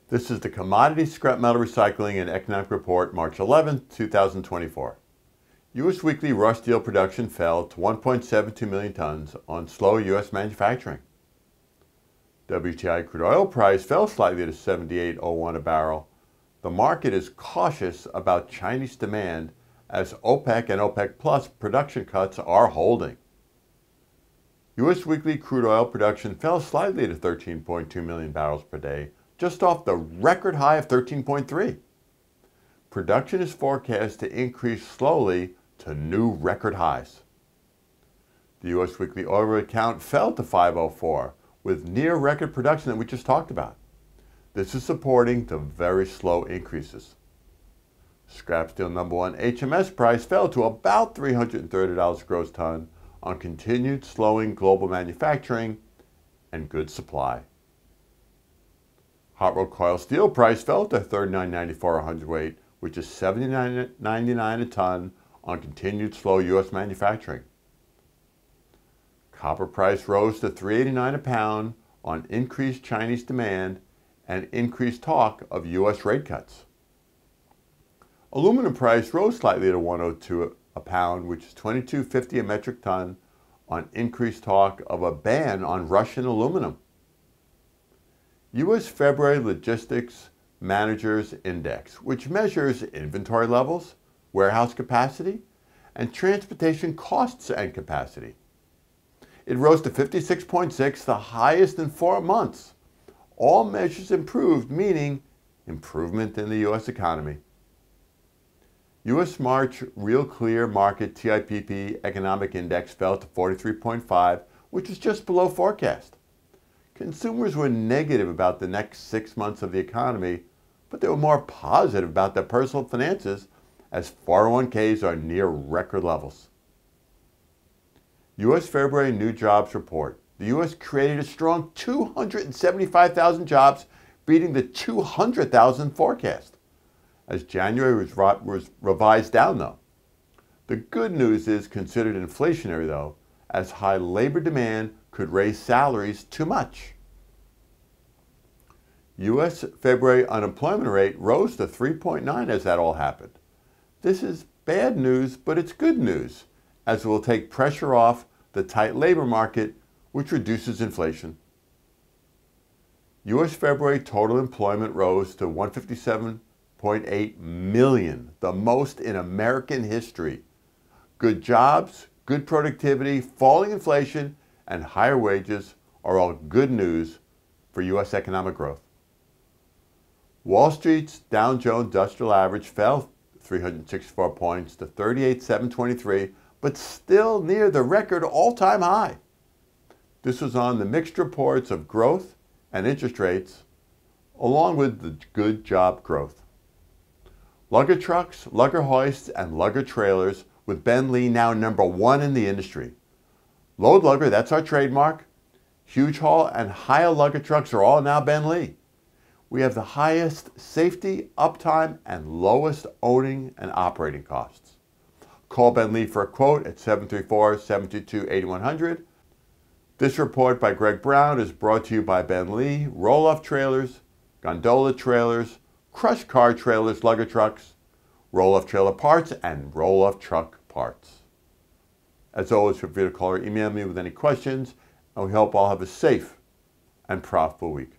This is the Commodities, Scrap Metal Recycling and Economic Report, March 11, 2024. U.S. weekly raw steel production fell to 1.72 million tons on slow U.S. manufacturing. WTI crude oil price fell slightly to $78.01 a barrel. The market is cautious about Chinese demand as OPEC and OPEC Plus production cuts are holding. U.S. weekly crude oil production fell slightly to 13.2 million barrels per day, just off the record high of 13.3. Production is forecast to increase slowly to new record highs. The U.S. weekly oil rig count fell to 504, with near record production that we just talked about. This is supporting the very slow increases. Scrap steel number one HMS price fell to about $330 gross ton on continued slowing global manufacturing and good supply. Hot rolled coil steel price fell to $39.94 a hundredweight, which is $79.99 a ton on continued slow U.S. manufacturing. Copper price rose to $3.89 a pound on increased Chinese demand and increased talk of U.S. rate cuts. Aluminum price rose slightly to $102 a pound, which is $22.50 a metric ton on increased talk of a ban on Russian aluminum. U.S. February Logistics Managers Index, which measures inventory levels, warehouse capacity, and transportation costs and capacity. It rose to 56.6, the highest in 4 months. All measures improved, meaning improvement in the U.S. economy. U.S. March Real Clear Market TIPP Economic Index fell to 43.5, which was just below forecast. Consumers were negative about the next 6 months of the economy, but they were more positive about their personal finances as 401ks are near record levels. U.S. February New Jobs Report. The U.S. created a strong 275,000 jobs, beating the 200,000 forecast, as January was revised down, though. The good news is considered inflationary, though, as high labor demand could raise salaries too much. U.S. February unemployment rate rose to 3.9 as that all happened. This is bad news, but it's good news, as it will take pressure off the tight labor market, which reduces inflation. U.S. February total employment rose to 157.8 million, the most in American history. Good jobs, good productivity, falling inflation, and higher wages are all good news for U.S. economic growth. Wall Street's Dow Jones Industrial Average fell 364 points to 38,723, but still near the record all-time high. This was on the mixed reports of growth and interest rates, along with the good job growth. Lugger trucks, lugger hoists, and lugger trailers, with Ben Lee now number one in the industry. Load lugger, that's our trademark. Huge haul and higher lugger trucks are all now Ben Lee. We have the highest safety, uptime, and lowest owning and operating costs. Call Ben Lee for a quote at 734-722-8100. This report by Greg Brown is brought to you by Ben Lee, roll-off trailers, gondola trailers, crushed car trailers, lugger trucks, roll-off trailer parts, and roll-off truck parts. As always, feel free to call or email me with any questions, and we hope all have a safe and profitable week.